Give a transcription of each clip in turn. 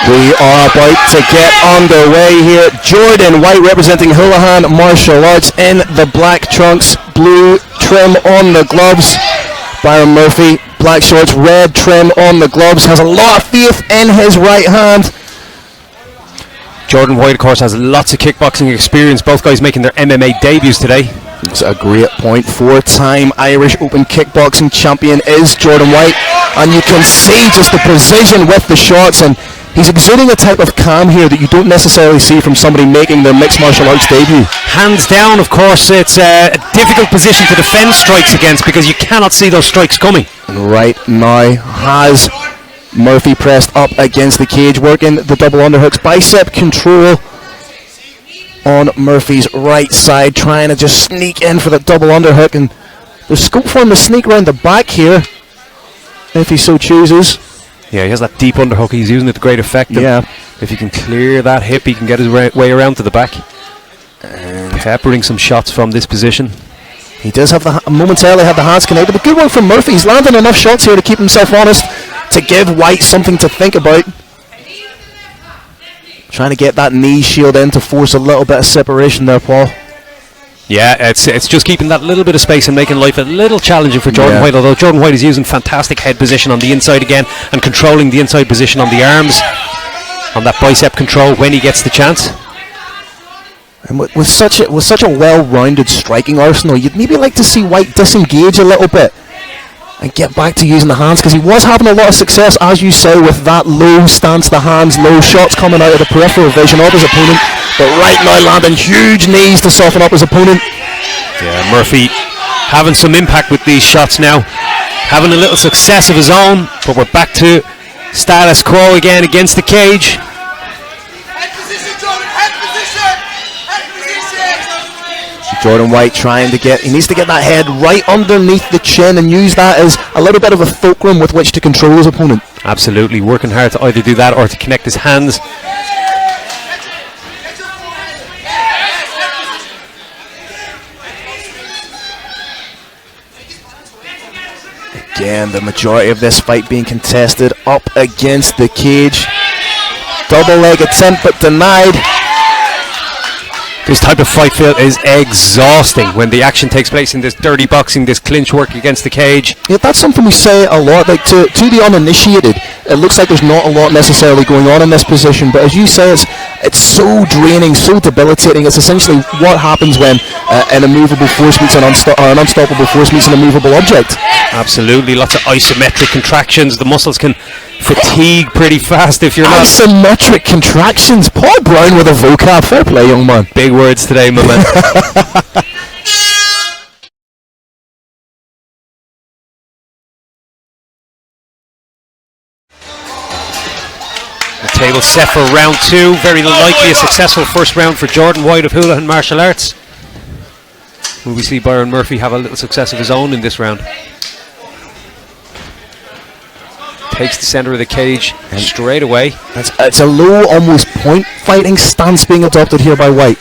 We are about to get underway here. Jordan White representing Houlihan Martial Arts in the black trunks, blue trim on the gloves. Byron Murphy, black shorts, red trim on the gloves, has a lot of faith in his right hand. Jordan White, of course, has lots of kickboxing experience. Both guys making their MMA debuts today. It's a great point. Four-time Irish Open kickboxing champion is Jordan White, and you can see just the precision with the shots, and he's exuding a type of calm here that you don't necessarily see from somebody making their mixed martial arts debut. Hands down, of course, it's a difficult position to defend strikes against because you cannot see those strikes coming. And right now has Murphy pressed up against the cage, working the double underhooks, bicep control on Murphy's right side, trying to just sneak in for the double underhook, and there's scope for him to sneak around the back here if he so chooses. Yeah, he has that deep underhook. He's using it to great effect. Yeah. If he can clear that hip, he can get his way around to the back. And peppering some shots from this position. He does have momentarily have the hands connected, but good one from Murphy. He's landing enough shots here to keep himself honest, to give White something to think about. Trying to get that knee shield in to force a little bit of separation there, Paul. Yeah, it's just keeping that little bit of space and making life a little challenging for Jordan White, although Jordan White is using fantastic head position on the inside again and controlling the inside position on the arms, on that bicep control when he gets the chance. And with such a well-rounded striking arsenal, you'd maybe like to see White disengage a little bit and get back to using the hands, because he was having a lot of success, as you say, with that low stance, the hands, low shots coming out of the peripheral vision of his opponent, but right now landing huge knees to soften up his opponent. Yeah, Murphy having some impact with these shots now, having a little success of his own, but we're back to status quo again against the cage. Jordan White trying to he needs to get that head right underneath the chin and use that as a little bit of a fulcrum with which to control his opponent. Absolutely, working hard to either do that or to connect his hands. Again, the majority of this fight being contested up against the cage. Double leg attempt but denied. This type of fight feel is exhausting when the action takes place in this dirty boxing, this clinch work against the cage. Yeah, that's something we say a lot. Like to the uninitiated, it looks like there's not a lot necessarily going on in this position. But as you say, it's so draining, so debilitating. It's essentially what happens when an immovable force meets an unstoppable force meets an immovable object. Absolutely, lots of isometric contractions. The muscles can fatigue pretty fast if you're not. Isometric contractions. Paul Brown with a vocab. Fair play, young man. Big words today, my man. The table set for round two. Very likely a successful first round for Jordan White of Houlihan Martial Arts. Will we see Byron Murphy have a little success of his own in this round? Takes the centre of the cage and straight away. It's a low, almost point fighting stance being adopted here by White.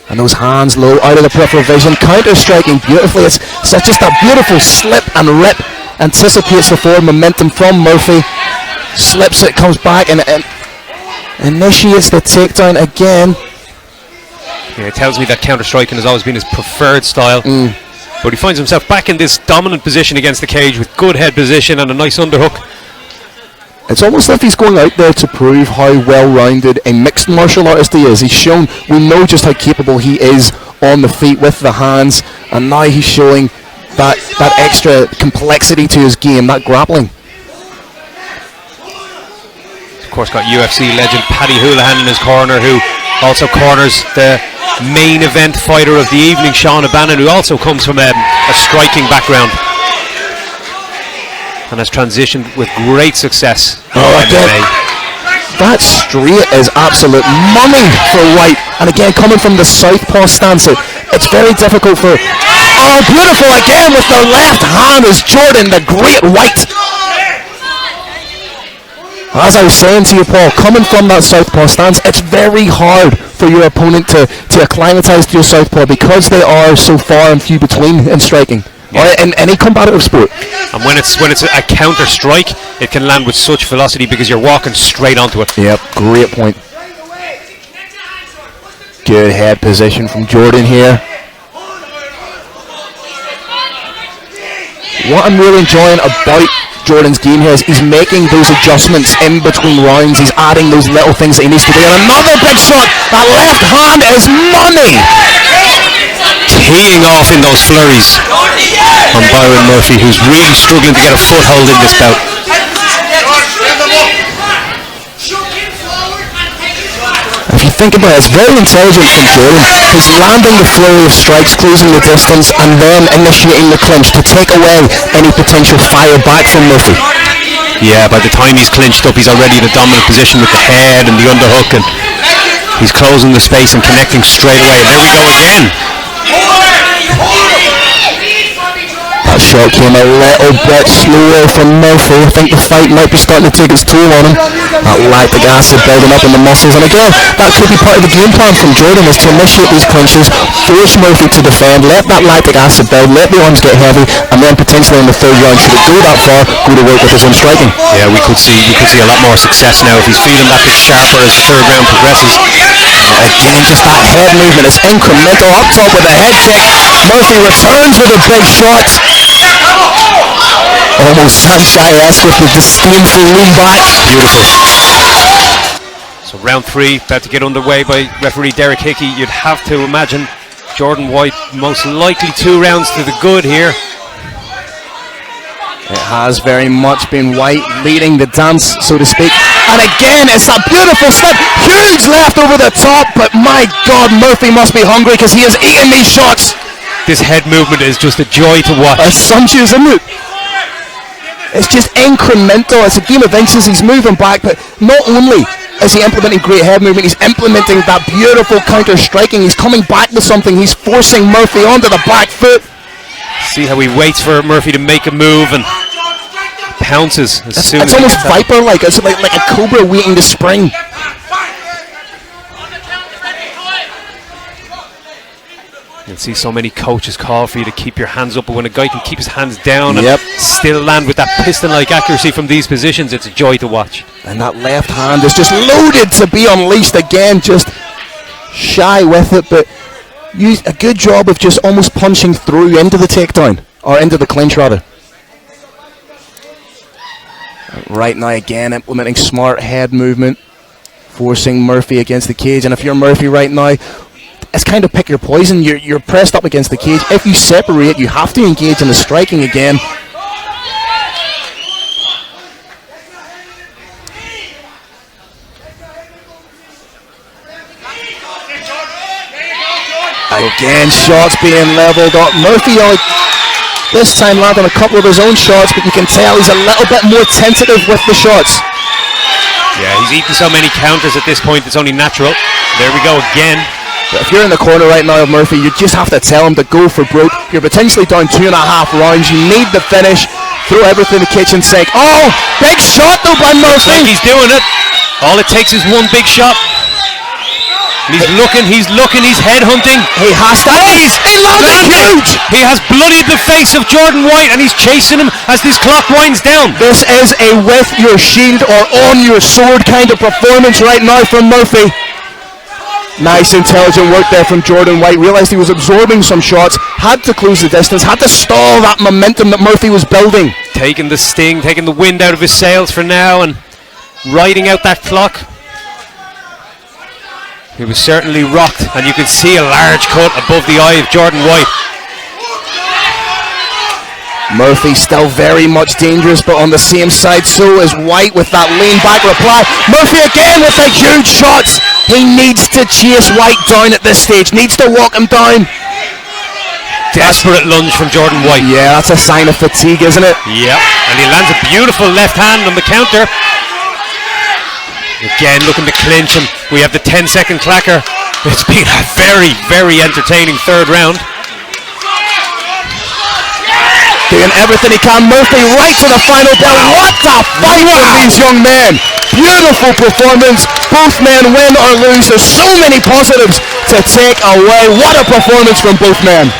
And those hands low, out of the peripheral vision, counter-striking beautifully. It's just a beautiful slip and rip. Anticipates the forward momentum from Murphy. Slips it, comes back and initiates the takedown again. Yeah, it tells me that counter-striking has always been his preferred style. But he finds himself back in this dominant position against the cage with good head position and a nice underhook. It's almost like he's going out there to prove how well-rounded a mixed martial artist he is. He's shown, we know just how capable he is on the feet with the hands, and now he's showing that extra complexity to his game, that grappling. Of course, got UFC legend Paddy Houlihan in his corner, who also corners the main event fighter of the evening, Sean O'Bannon, who also comes from a striking background and has transitioned with great success in MMA. That straight is absolute money for White, and again coming from the southpaw stance, it's very difficult for. Oh, beautiful again with the left hand is Jordan the Great White. As I was saying to you, Paul, coming from that southpaw stance, it's very hard for your opponent to acclimatise to your southpaw because they are so far and few between in striking. or in any combative sport. And when it's a counter strike, it can land with such velocity because you're walking straight onto it. Yep, great point. Good head position from Jordan here. What I'm really enjoying about Jordan's game here is he's making those adjustments in between rounds. He's adding those little things that he needs to do. And another big shot. That left hand is money. Teeing off in those flurries on Byron Murphy, who's really struggling to get a foothold in this bout. If you think about it, it's very intelligent from Jordan. He's landing the flurry of strikes, closing the distance, and then initiating the clinch to take away any potential fire back from Murphy. Yeah, by the time he's clinched up, he's already in a dominant position with the head and the underhook, and he's closing the space and connecting straight away. And there we go again. That shot came a little bit slower from Murphy. I think the fight might be starting to take its toll on him. That lactic acid building up in the muscles. And again, that could be part of the game plan from Jordan, is to initiate these clinches, force Murphy to defend, let that lactic acid build, let the arms get heavy, and then potentially in the third round, should it go that far, go to work with his own striking. Yeah, we could see a lot more success now if he's feeling that bit sharper as third round progresses. Again, just that head movement is incremental. Up top with a head kick. Murphy returns with a big shot. Almost Sanchez with the disdainful lean back. Beautiful. So round 3 about to get underway by referee Derek Hickey. You'd have to imagine Jordan White most likely 2 rounds to the good here. It has very much been White leading the dance, so to speak. And again, it's a beautiful step. Huge left over the top, but my God, Murphy must be hungry because he is eating these shots. This head movement is just a joy to watch. A sumptuous, isn't it? It's just incremental. It's a game of inches. He's moving back, but not only is he implementing great head movement, he's implementing that beautiful counter striking. He's coming back with something. He's forcing Murphy onto the back foot. See how he waits for Murphy to make a move and pounces as soon as it's almost viper-like. It's like a cobra waiting to spring. You'll see so many coaches call for you to keep your hands up, but when a guy can keep his hands down and still land with that piston-like accuracy from these positions, it's a joy to watch. And that left hand is just loaded to be unleashed again, just shy with it, but used a good job of just almost punching through into the takedown, or into the clinch rather. Right now again implementing smart head movement, forcing Murphy against the cage. And if you're Murphy right now, it's kind of pick your poison. You're pressed up against the cage. If you separate, you have to engage in the striking again. Again, shots being leveled up. Murphy this time landing a couple of his own shots, but you can tell he's a little bit more tentative with the shots. Yeah, he's eaten so many counters at this point, it's only natural. There we go again. But if you're in the corner right now of Murphy, you just have to tell him to go for broke. You're potentially down 2.5 rounds. You need the finish. Throw everything in the kitchen sink. Oh, big shot though by Murphy. Like he's doing it. All it takes is one big shot. He's looking, he's head-hunting. He has to. Oh, he landed huge! He has bloodied the face of Jordan White and he's chasing him as this clock winds down. This is a with your shield or on your sword kind of performance right now from Murphy. Nice intelligent work there from Jordan White. Realised he was absorbing some shots, had to close the distance, had to stall that momentum that Murphy was building. Taking the sting, taking the wind out of his sails for now and riding out that clock. He was certainly rocked, and you can see a large cut above the eye of Jordan White. Murphy still very much dangerous, but on the same side so is White with that lean back reply. Murphy again with the huge shots. He needs to chase White down at this stage, needs to walk him down. Desperate lunge from Jordan White. Yeah, that's a sign of fatigue, isn't it? Yep, and he lands a beautiful left hand on the counter. Again looking to clinch him. We have the 10-second clacker. It's been a very, very entertaining third round. Doing everything he can. Murphy right to the final bell. What a fight from these young men. Beautiful performance. Both men win or lose. There's so many positives to take away. What a performance from both men.